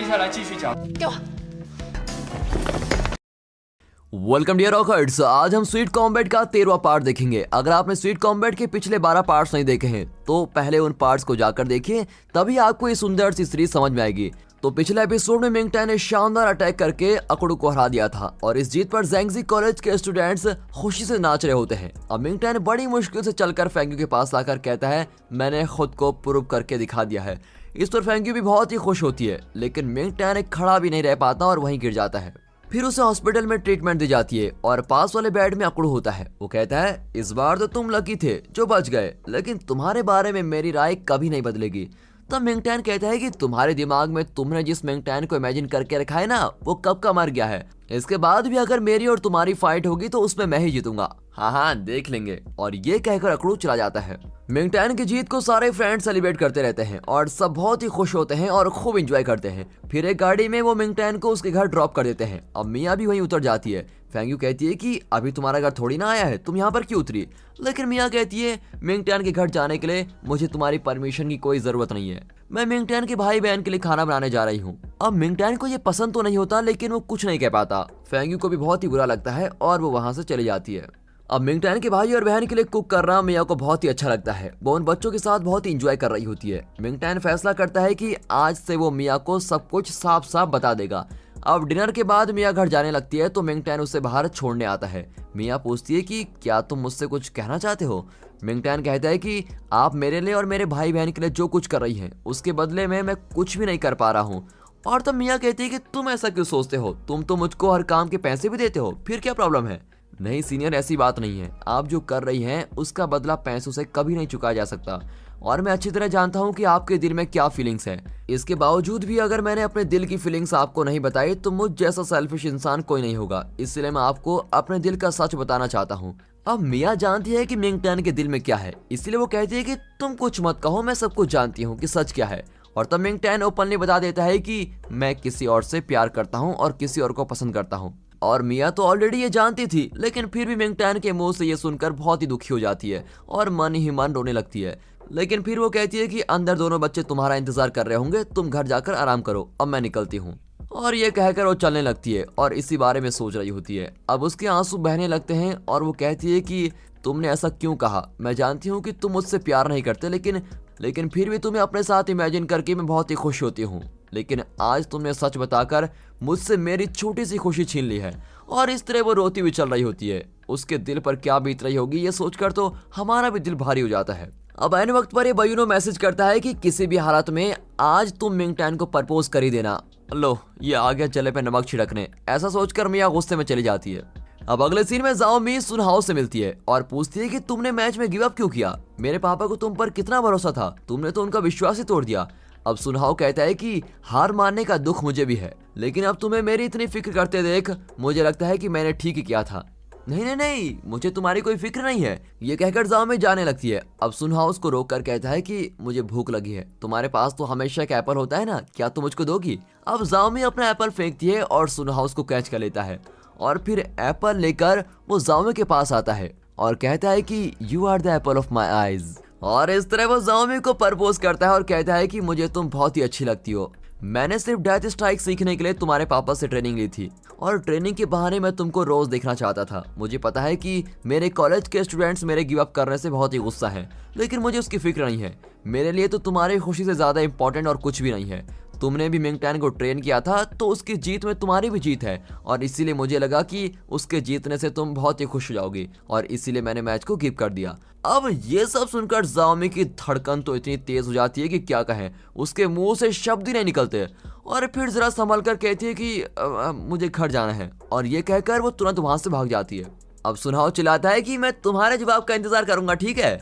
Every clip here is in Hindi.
下来继续讲。给我。 वेलकम डियर रॉकर्स, आज हम स्वीट कॉम्बैट का 13वां पार्ट देखेंगे। अगर आपने स्वीट कॉम्बैट के पिछले 12 पार्ट्स नहीं देखे हैं तो पहले उन पार्ट्स को जाकर देखिए, तभी आपको ये सुंदर सी सीरीज समझ में आएगी। तो पिछले एपिसोड में मिंग टैन ने शानदार अटैक करके अकड़ू को हरा दिया था और इस जीत पर ज़ैंगजी कॉलेज के स्टूडेंट्स खुशी से नाच रहे होते हैं। अब मिंग टैन बड़ी मुश्किल से चलकर फेंग्यू के पास लाकर कहता है, मैंने खुद को प्रूव करके दिखा दिया है। इस पर फेंग्यू भी बहुत ही खुश होती है, लेकिन मिंग टैन खड़ा भी नहीं रह पाता और वहीं गिर जाता है। फिर उसे हॉस्पिटल में ट्रीटमेंट दी जाती है और पास वाले बेड में अकड़ू होता है। वो कहता है, इस बार तो तुम लकी थे जो बच गए, लेकिन तुम्हारे बारे में मेरी राय कभी नहीं बदलेगी। तब मिंग टैन कहता है कि तुम्हारे दिमाग में तुमने जिस मिंग टैन को इमेजिन करके रखा है ना, वो कब का मर गया है। इसके बाद भी अगर मेरी और तुम्हारी फाइट होगी तो उसमें मैं ही जीतूंगा। हाँ देख लेंगे। और ये कहकर अकड़ू चला जाता है। मिंग टैन की जीत को सारे फ्रेंड सेलिब्रेट करते रहते हैं और सब बहुत ही खुश होते हैं और खूब एंजॉय करते हैं। फिर एक गाड़ी में वो मिंग टैन को उसके घर ड्रॉप कर देते हैं। अब मिया भी वहीं उतर जाती है। फेंग्यू कहती है कि अभी तुम्हारा घर थोड़ी ना आया है, तुम यहाँ पर क्यों उतरी। लेकिन मिया कहती है, मिंग टैन के घर जाने के लिए मुझे तुम्हारी परमिशन की कोई जरूरत नहीं है। मैं मिंग टैन के भाई बहन के लिए खाना बनाने जा रही हूँ। अब मिंग टैन को ये पसंद तो नहीं होता, लेकिन वो कुछ नहीं कह पाता। फेंग्यू को भी बहुत ही बुरा लगता है और वो वहाँ से चली जाती है। अब मिंग टैन के भाई और बहन के लिए कुक करना मिया को बहुत ही अच्छा लगता है। वो उन बच्चों के साथ बहुत ही इंजॉय कर रही होती है। मिंग टैन फैसला करता है कि आज से वो मिया को सब कुछ साफ साफ बता देगा। अब डिनर के बाद मिया घर जाने लगती है तो मिंग टैन उसे बाहर छोड़ने आता है। मिया पूछती है कि क्या तुम मुझसे कुछ कहना चाहते हो। मिंग टैन कहता है कि आप मेरे लिए और मेरे भाई बहन के लिए जो कुछ कर रही हैं उसके बदले में मैं कुछ भी नहीं कर पा रहा हूँ। और तब मिया कहती है कि तुम ऐसा क्यों सोचते हो, तुम तो मुझको हर काम के पैसे भी देते हो, फिर क्या प्रॉब्लम है। नहीं सीनियर, ऐसी बात नहीं है। आप जो कर रही हैं उसका बदला पैसों से कभी नहीं चुकाया जा सकता और मैं अच्छी तरह जानता हूँ कि आपके दिल में क्या फीलिंग्स है। इसके बावजूद भी अगर मैंने अपने दिल की फीलिंग्स आपको नहीं बताई तो मुझ जैसा सेल्फिश इंसान कोई नहीं होगा, इसलिए मैं आपको अपने दिल का सच बताना चाहता हूँ। अब मिया जानती है कि मिंग टैन के दिल में क्या है, इसलिए वो कहती है कि तुम कुछ मत कहो, मैं सब कुछ जानती हूँ कि सच क्या है। और तब मिंग टैन ओपनली बता देता है कि मैं किसी और से प्यार करता हूँ और किसी और को पसंद करता हूँ। और मिया तो ऑलरेडी ये जानती थी, लेकिन फिर भी मिंग टैन के मुंह से ये सुनकर बहुत ही दुखी हो जाती है और मन ही मन रोने लगती है। लेकिन फिर वो कहती है कि अंदर दोनों बच्चे तुम्हारा इंतजार कर रहे होंगे, तुम घर जाकर आराम करो, अब मैं निकलती हूँ। और ये कहकर वो चलने लगती है और इसी बारे में सोच रही होती है। अब उसके आंसू बहने लगते हैं और वो कहती है कि तुमने ऐसा क्यों कहा। मैं जानती हूँ कि तुम मुझसे प्यार नहीं करते, लेकिन फिर भी तुम्हें अपने साथ इमेजिन करके मैं बहुत ही खुश होती हूँ। लेकिन आज तुमने सच बताकर मुझसे मेरी छोटी सी खुशी छीन ली है। और इस तरह वो रोती हुई चल रही होती है। उसके दिल पर क्या बीत रही होगी ये सोचकर तो हमारा भी दिल भारी हो जाता है। अब ऐन वक्त पर ये बयूनो मैसेज करता है कि किसी भी हालत में आज तुम मिंग टैन को प्रपोज कर ही देना। लो, ये आ गया जले पे नमक छिड़कने। ऐसा सोचकर मिया गुस्से में चली जाती है। अब अगले सीन में जाओ मी सुन हाउ से मिलती है और पूछती है कि तुमने मैच में गिव अप क्यों किया। मेरे पापा को तुम पर कितना भरोसा था, तुमने तो उनका विश्वास ही तोड़ दिया। अब सुनहाओ कहता है कि हार मानने का दुख मुझे भी है, लेकिन अब तुम्हें मेरी इतनी फिक्र करते देख मुझे लगता है कि मैंने ठीक ही किया था। नहीं नहीं नहीं, मुझे तुम्हारी कोई फिक्र नहीं है, ये कहकर जाओ में जाने लगती है। अब सुनहाओ उसको रोक कर कहता है कि मुझे भूख लगी है, तुम्हारे पास तो हमेशा एक एप्पल होता है ना, क्या तुम मुझको दोगी। अब जाओ में अपना एप्पल फेंकती है और सुनहाओ उसको कैच कर लेता है और फिर एप्पल लेकर वो जाओमे के पास आता है और कहता है कि you are the apple of my eyes. और इस तरह वो जाओमी को प्रपोज करता है और कहता है कि मुझे तुम बहुत ही अच्छी लगती हो। मैंने सिर्फ डेथ स्ट्राइक सीखने के लिए तुम्हारे पापा से ट्रेनिंग ली थी और ट्रेनिंग के बहाने मैं तुमको रोज देखना चाहता था। मुझे पता है कि मेरे कॉलेज के स्टूडेंट्स मेरे गिव अप करने से बहुत ही गुस्सा है, लेकिन मुझे उसकी फिक्र नहीं है। मेरे लिए तो तुम्हारी खुशी से ज्यादा इंपॉर्टेंट और कुछ भी नहीं है। तुमने भी मिंग टैन को ट्रेन किया था तो उसकी जीत में तुम्हारी भी जीत है और इसीलिए मुझे लगा कि उसके जीतने से तुम बहुत ही खुश हो जाओगी और इसीलिए मैंने मैच को गिव कर दिया। अब ये सब सुनकर जाओमी की धड़कन तो इतनी तेज हो जाती है कि क्या कहें, उसके मुंह से शब्द ही नहीं निकलते और फिर जरा संभल कर कहती है कि मुझे घर जाना है और ये कहकर वो तुरंत वहां से भाग जाती है। अब सुनहाओ चिल्लाता है कि मैं तुम्हारे जवाब का इंतजार करूंगा, ठीक है।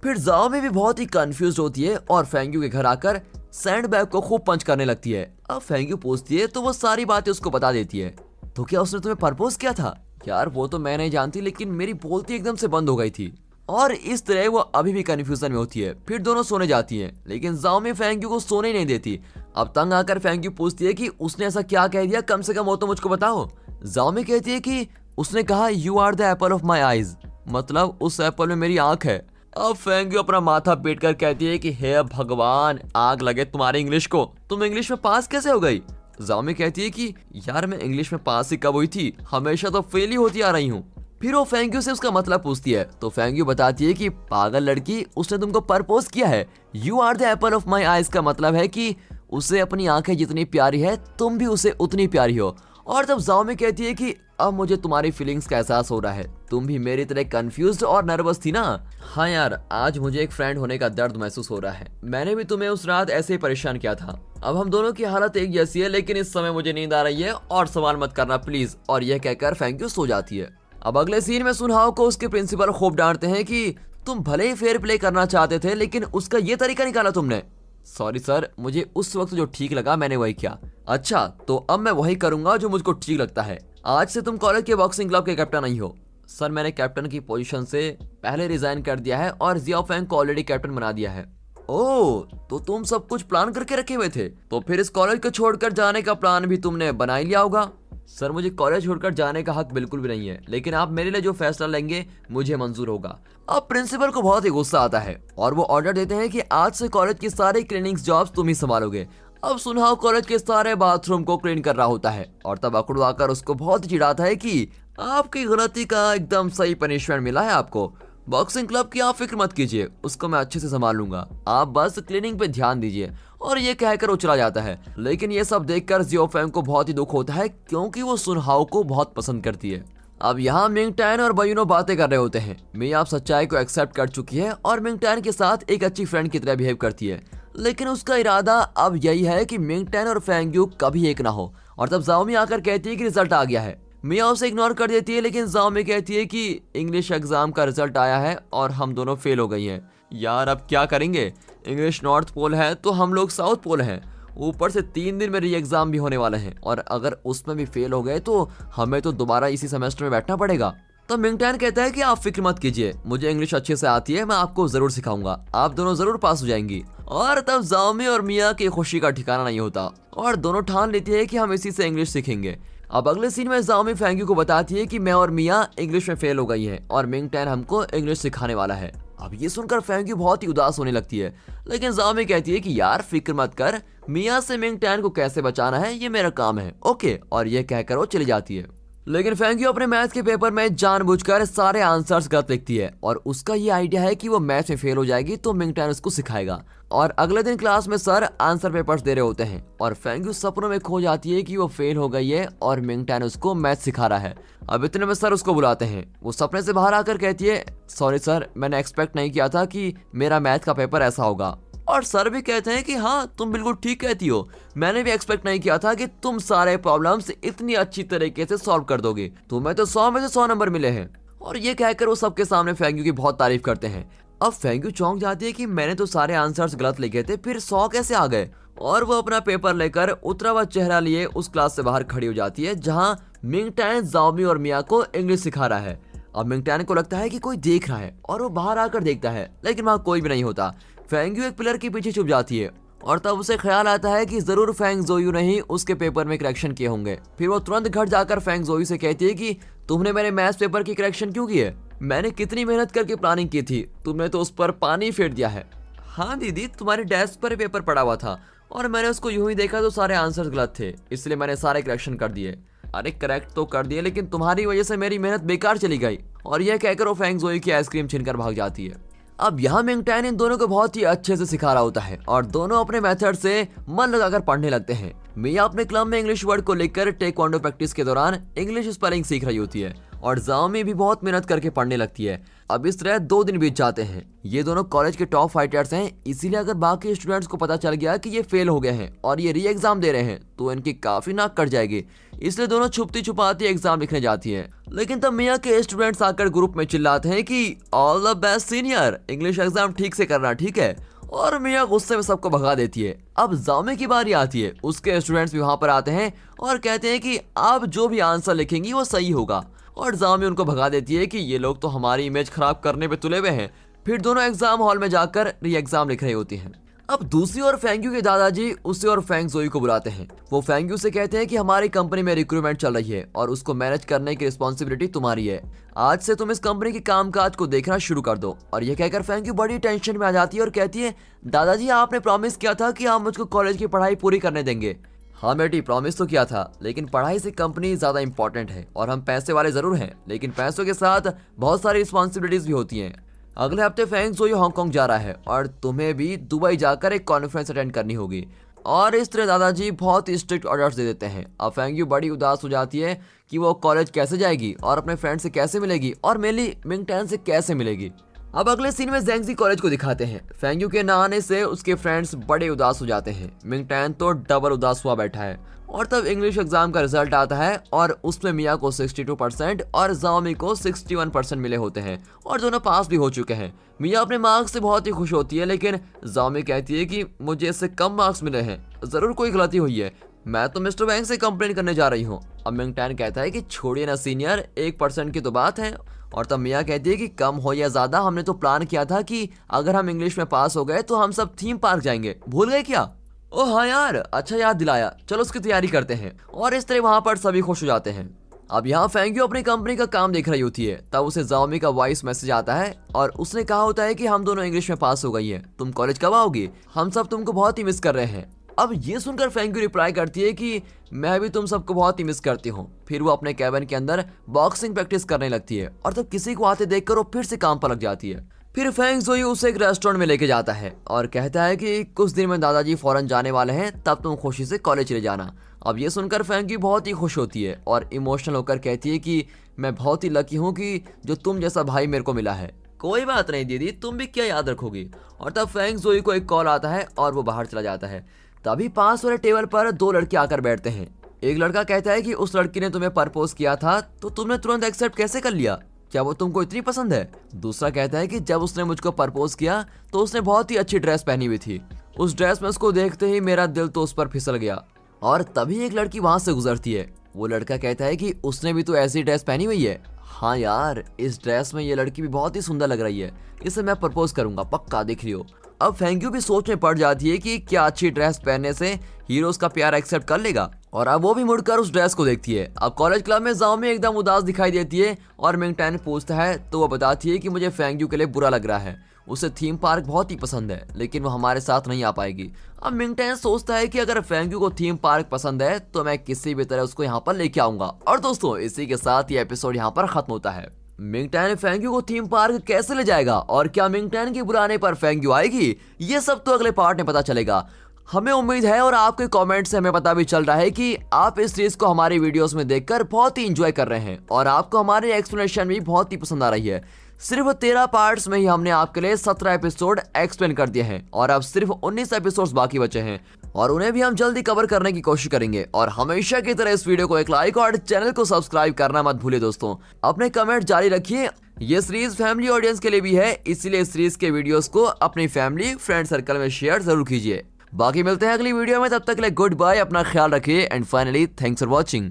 फिर जाओमी भी बहुत ही कंफ्यूज होती है और फेंग्यू के घर आकर सैंडबैग को खूब पंच करने लगती है। अब फेंग्यू पूछती है तो वो सारी बातें उसको बता देती है। तो क्या उसने तुम्हें प्रपोज किया था। यार वो तो मैं नहीं जानती, लेकिन मेरी बोलती एकदम से बंद हो गई थी। और इस तरह वो अभी भी कंफ्यूजन में होती है। फिर दोनों सोने जाती हैं, लेकिन जाओमी फेंग्यू को सोने नहीं देती। अब तंग आकर फेंग्यू पूछती है कि उसने ऐसा क्या कह दिया, कम से कम वो तो मुझको बताओ। जाओमी कहती है कि उसने कहा you are the apple of my eyes, मतलब उस एप्पल में मेरी आंख है। अब फेंग्यू अपना माथा पीट कर कहती है कि हे भगवान, आग लगे तुम्हारी इंग्लिश को, तुम इंग्लिश में पास कैसे हो गई। जाओमी कहती है कि यार मैं इंग्लिश में पास ही कब हुई थी, हमेशा तो फेल ही होती आ रही हूँ। फिर वो फेंग्यू से उसका मतलब पूछती है तो फेंग्यू बताती है कि पागल लड़की, उसने तुमको प्रपोज किया है। You are the apple of my eyes का मतलब है कि उसे अपनी आंखें जितनी प्यारी है तुम भी उसे उतनी प्यारी हो। और तब जाओमी कहती है कि अब मुझे तुम्हारी फीलिंग्स का एहसास हो रहा है, तुम भी मेरी तरह कंफ्यूज्ड और नर्वस थी ना। हाँ यार, आज मुझे एक फ्रेंड होने का दर्द महसूस हो रहा है। मैंने भी तुम्हें उस रात ऐसे ही परेशान किया था। अब हम दोनों की हालत एक जैसी है, लेकिन इस समय मुझे नींद आ रही है और सवाल मत करना प्लीज। और यह कहकर फेंग्यू सो जाती है। अब अगले सीन में सुनहाओ को उसके प्रिंसिपल खूब डांटते हैं कि तुम भले ही फेयर प्ले करना चाहते थे, लेकिन उसका ये तरीका निकाला तुमने। सॉरी सर, मुझे उस वक्त जो ठीक लगा मैंने वही किया। अच्छा, तो अब मैं वही करूंगा जो मुझको ठीक लगता है। आज से तुम कॉलेज के बॉक्सिंग क्लब के कैप्टन नहीं हो। सर, मैंने कैप्टन की पोजीशन से पहले रिजाइन कर दिया है और जियाओ फेंग को ऑलरेडी कैप्टन बना दिया है। ओह, तो तुम सब कुछ प्लान करके रखे हुए थे। तो फिर इस कॉलेज को छोड़कर जाने का प्लान भी तुमने बना ही लिया होगा। सर, मुझे कॉलेज छोड़कर जाने का हक बिल्कुल भी नहीं है, लेकिन आप मेरे लिए जो फैसला लेंगे मुझे मंजूर होगा। अब प्रिंसिपल को बहुत ही गुस्सा आता है और वो ऑर्डर देते हैं कि आज से कॉलेज की सारी क्लीनिंग जॉब्स तुम ही संभालोगे। अब सुनहाओ कॉलेज के सारे बाथरूम को क्लीन कर रहा होता है और तब अकड़ू आकर उसको बहुत ही चिढ़ाता है कि आपकी गलती का एकदम सही पनिशमेंट मिला है आपको। बॉक्सिंग क्लब की आप फिक्र मत कीजिए, उसको मैं अच्छे से संभाल लूंगा, आप बस क्लीनिंग पे ध्यान दीजिए। और ये कहकर वो चला जाता है। लेकिन ये सब देखकर जियो फेंग को बहुत ही दुख होता है, क्योंकि वो सुनहाओ को बहुत पसंद करती है। अब यहाँ मिंग टैन और बयूनो बातें कर रहे होते हैं। मिया आप सच्चाई को एक्सेप्ट कर चुकी है और मिंग टैन के साथ एक अच्छी फ्रेंड की तरह बिहेव करती है, लेकिन उसका इरादा अब यही है कि मिंग टैन और फेंग्यू कभी एक ना हो। और तब जाओमी आकर कहती है कि रिजल्ट आ गया है। मिया उसे इग्नोर कर देती है, लेकिन जाओमी कहती है कि इंग्लिश एग्जाम का रिजल्ट आया है और हम दोनों फेल हो गई हैं। यार, अब क्या करेंगे? इंग्लिश नॉर्थ पोल है तो हम लोग साउथ पोल हैं। ऊपर से 3 दिन में री एग्जाम भी होने वाले हैं, और अगर उसमें भी फेल हो गए तो हमें तो दोबारा इसी सेमेस्टर में बैठना पड़ेगा। तो मिंगटैन कहता है कि आप फिक्र मत कीजिए, मुझे इंग्लिश अच्छे से आती है, मैं आपको जरूर सिखाऊंगा, आप दोनों जरूर पास हो जाएंगी। और तब जाओमी और मिया की खुशी का ठिकाना नहीं होता और दोनों ठान लेती है कि हम इसी से इंग्लिश सीखेंगे। अब अगले सीन में जाओमी फेंग्यू को बताती है कि मैं और मिया इंग्लिश में फेल हो गई हैं और मिंगटैन हमको इंग्लिश सिखाने वाला है। अब ये सुनकर फेंग्यू बहुत ही उदास होने लगती है, लेकिन जाओमी कहती है कि यार फिक्र मत कर, मिया से मिंगटैन को कैसे बचाना है ये मेरा काम है, ओके। और ये कहकर वो चली जाती है। लेकिन फेंग्यू अपने मैथ के पेपर में जानबूझकर सारे आंसर्स गलत लिखती है और उसका ये आइडिया है कि वो मैथ में फेल हो जाएगी तो मिंगटैन उसको सिखाएगा। और अगले दिन क्लास में सर आंसर पेपर्स दे रहे होते हैं और फेंग्यू सपनों में खो जाती है कि वो फेल हो गई है और मिंगटैन उसको मैथ सिखा रहा है। अब इतने में सर उसको बुलाते हैं। वो सपने से बाहर आकर कहती है, सॉरी सर, मैंने एक्सपेक्ट नहीं किया था कि मेरा मैथ का पेपर ऐसा होगा। और सर भी कहते हैं कि हाँ, तुम बिल्कुल ठीक कहती हो, मैंने भी एक्सपेक्ट नहीं किया था कि तुम सारे प्रॉब्लम्स इतनी अच्छी तरीके से सॉल्व कर दोगे, तुम्हें तो 100 में से 100 नंबर मिले हैं। और ये कहकर वो सबके सामने फेंग्यू की बहुत तारीफ करते हैं। अब फेंग्यू चौंक जाती है कि मैंने तो सारे आंसर्स गलत लिखे थे, फिर 100 कैसे आ गए। और वो अपना पेपर लेकर उतरा हुआ चेहरा लिए उस क्लास से बाहर खड़ी हो जाती है जहाँ मिंगटैन जाओमी और मिया को इंग्लिश सिखा रहा है। अब मिंगटैन को लगता है कि कोई देख रहा है और वो बाहर आकर देखता है, लेकिन वहाँ कोई भी नहीं होता। फेंग्यू एक पिलर के पीछे छुप जाती है और तब उसे ख्याल आता है कि जरूर फेंग जोयू ने ही उसके पेपर में करेक्शन किए होंगे। फिर वो तुरंत घर जाकर फेंग जोयू से कहती है कि तुमने मेरे मैथ्स पेपर की करेक्शन क्यों की है? मैंने कितनी मेहनत करके प्लानिंग की थी, तुमने तो उस पर पानी फेर दिया है। हाँ दीदी, तुम्हारे डेस्क पर पेपर पड़ा हुआ था और मैंने उसको यूं ही देखा तो सारे आंसर्स गलत थे, इसलिए मैंने सारे करेक्शन कर दिए। अरे करेक्ट तो कर दिए, लेकिन तुम्हारी वजह से मेरी मेहनत बेकार चली गई। और यह कहकर वो फेंग जोयू की आइसक्रीम छीनकर भाग जाती है। अब यहाँ मिंगटैन इन दोनों को बहुत ही अच्छे से सिखा रहा होता है और दोनों अपने मेथड से मन लगाकर पढ़ने लगते हैं। मिया अपने क्लब में इंग्लिश वर्ड को लेकर टेक्वांडो प्रैक्टिस के दौरान इंग्लिश स्पेलिंग सीख रही होती है और जाओमी भी बहुत मेहनत करके पढ़ने लगती है। अब इस तरह 2 दिन बीत जाते हैं। ये दोनों कॉलेज के टॉप फाइटर्स हैं, इसीलिए अगर बाकी स्टूडेंट्स को पता चल गया कि ये फेल हो गए हैं और ये री एग्जाम दे रहे हैं तो इनकी काफी नाक कट जाएगी, इसलिए दोनों छुपती छुपाती एग्जाम लिखने जाती हैं। लेकिन तब मिया के स्टूडेंट्स आकर ग्रुप में चिल्लाते हैं कि all the best senior, English exam ठीक से करना, ठीक है। और मिया गुस्से में सबको भगा देती है। अब जाओमी की बारी आती है, उसके स्टूडेंट्स भी वहां पर आते हैं और कहते हैं कि आप जो भी आंसर लिखेंगी वो सही होगा। और जाओमी उनको भगा देती है कि ये लोग तो हमारी इमेज खराब करने पे तुले हुए हैं। फिर दोनों एग्जाम हॉल में जाकर री एग्जाम लिख रही होती हैं। अब दूसरी ओर फेंग्यू के दादाजी उसे और फेंग जोई को बुलाते हैं। वो फेंग्यू से कहते हैं कि हमारी कंपनी में रिक्रूटमेंट चल रही है और उसको मैनेज करने की रिस्पॉन्सिबिलिटी तुम्हारी है। आज से तुम इस कंपनी के कामकाज को देखना शुरू कर दो। और ये कहकर फेंग्यू बड़ी टेंशन में आ जाती है और कहती है, दादाजी आपने प्रॉमिस किया था कि आप मुझको कॉलेज की पढ़ाई पूरी करने देंगे। हाँ बेटी, प्रॉमिस तो किया था, लेकिन पढ़ाई से कंपनी ज्यादा इंपॉर्टेंट है और हम पैसे वाले जरूर हैं, लेकिन पैसों के साथ बहुत सारी रिस्पॉन्सिबिलिटीज भी होती हैं। अगले हफ्ते फेंग जोई हांगकांग जा रहा है और तुम्हें भी दुबई जाकर एक कॉन्फ्रेंस अटेंड करनी होगी। और इस तरह दादाजी बहुत ही स्ट्रिक्ट ऑर्डर्स दे देते हैं। अब फेंग यू बड़ी उदास हो जाती है कि वो कॉलेज कैसे जाएगी और अपने फ्रेंड से कैसे मिलेगी और मेनली मिंगटैन से कैसे मिलेगी। अब अगले सीन में ज़ेंगजी कॉलेज को दिखाते हैं। फेंग यू के ना आने से उसके फ्रेंड्स बड़े उदास हो जाते हैं। मिंगटैन तो डबल उदास हुआ बैठा है। और तब इंग्लिश एग्जाम का रिजल्ट आता है और उसमें मिया को 62% और जाओमी को 61% मिले होते हैं और दोनों पास भी हो चुके हैं। मिया अपने मार्क्स से बहुत ही खुश होती है, लेकिन जाओमी कहती है कि मुझे इससे कम मार्क्स मिले हैं, जरूर कोई गलती हुई है, मैं तो मिस्टर वैंग से कंप्लेन करने जा रही हूँ। अब मिंगटैन कहता है कि छोड़िए ना सीनियर, 1% की तो बात है। और तब मिया कहती है कि कम हो या ज्यादा, हमने तो प्लान किया था कि अगर हम इंग्लिश में पास हो गए तो हम सब थीम पार्क जाएंगे, भूल गए क्या? ओ हाँ यार, अच्छा याद दिलाया, चलो उसकी तैयारी करते हैं। और इस तरह वहां पर सभी खुश हो जाते हैं। अब यहाँ फेंग यू अपनी कंपनी का काम देख रही होती है, तब उसे जाओमी का वॉइस मैसेज आता है और उसने कहा होता है कि हम दोनों इंग्लिश में पास हो गई है, तुम कॉलेज कब आओगी, हम सब तुमको बहुत ही मिस कर रहे हैं। अब ये सुनकर फेंग यू रिप्लाई करती है कि मैं भी तुम सबको बहुत ही मिस करती हूँ। फिर वो अपने कैबिन के अंदर बॉक्सिंग प्रैक्टिस करने लगती है और तब किसी को आते देखकर वो फिर से काम पर लग जाती है। फिर फेंग जोई उसे एक रेस्टोरेंट में लेके जाता है और कहता है कि कुछ दिन में दादाजी फौरन जाने वाले हैं, तब तुम खुशी से कॉलेज चले जाना। अब ये सुनकर फेंग यू बहुत ही खुश होती है और इमोशनल होकर कहती है कि मैं बहुत ही लकी हूँ कि जो तुम जैसा भाई मेरे को मिला है। कोई बात नहीं दीदी, तुम भी क्या याद रखोगी। और तब फेंग जोई को एक कॉल आता है और वो बाहर चला जाता है। तभी पास वाले टेबल पर दो लड़के आकर बैठते हैं। एक लड़का कहता है कि उस लड़की ने तुम्हें प्रपोज किया था तो तुमने तुरंत एक्सेप्ट कैसे कर लिया, क्या वो तुमको इतनी पसंद है? दूसरा कहता है कि जब उसने मुझको प्रपोज किया तो उसने बहुत ही अच्छी ड्रेस पहनी हुई थी, उस ड्रेस में उसको देखते ही मेरा दिल तो उस पर फिसल गया। और तभी एक लड़की वहां से गुजरती है। वो लड़का कहता है कि उसने भी तो ऐसी ड्रेस पहनी हुई है। हाँ यार, इस ड्रेस में ये लड़की भी बहुत ही सुंदर लग रही है, इसे मैं प्रपोज करूंगा, पक्का, देख लियो। अब फेंग यू भी सोच में पड़ जाती है कि क्या अच्छी ड्रेस पहनने से हीरोज का प्यार एक्सेप्ट कर लेगा, और अब वो भी मुड़कर उस ड्रेस को देखती है। अब कॉलेज क्लब में जाओमी एकदम उदास दिखाई देती है और मिंगटैन पूछता है तो वो बताती है कि मुझे फेंग यू के लिए बुरा लग रहा है, उसे थीम पार्क बहुत ही पसंद है, लेकिन वो हमारे साथ नहीं आ पाएगी। अब मिंगटैन सोचता है कि अगर फेंग यू को थीम पार्क पसंद है तो मैं किसी भी तरह उसको यहाँ पर लेके आऊंगा। और दोस्तों, इसी के साथ ये एपिसोड यहाँ पर खत्म होता है। मिंगटैन फेंग यू को थीम पार्क कैसे ले जाएगा और क्या मिंगटैन के बुलाने पर फेंग यू आएगी, ये सब तो अगले पार्ट में पता चलेगा। हमें उम्मीद है और आपके कमेंट से हमें पता भी चल रहा है कि आप इस सीरीज को हमारी वीडियोस में देखकर बहुत ही एंजॉय कर रहे हैं और आपको हमारी एक्सप्लेनेशन भी बहुत ही पसंद आ रही है। सिर्फ 13 पार्ट्स में ही हमने आपके लिए 17 एपिसोड एक्सप्लेन कर दिए हैं और अब सिर्फ 19 एपिसोड्स बाकी बचे हैं और उन्हें भी हम जल्दी कवर करने की कोशिश करेंगे। और हमेशा की तरह इस वीडियो को एक लाइक और चैनल को सब्सक्राइब करना मत भूलिए। दोस्तों, अपने कमेंट जारी रखिए। ये सीरीज फैमिली ऑडियंस के लिए भी है, इसीलिए इस सीरीज के वीडियोस को अपनी फैमिली फ्रेंड सर्कल में शेयर जरूर कीजिए। बाकी मिलते हैं अगली वीडियो में, तब तक के लिए गुड बाय, अपना ख्याल रखिए and finally thanks for watching.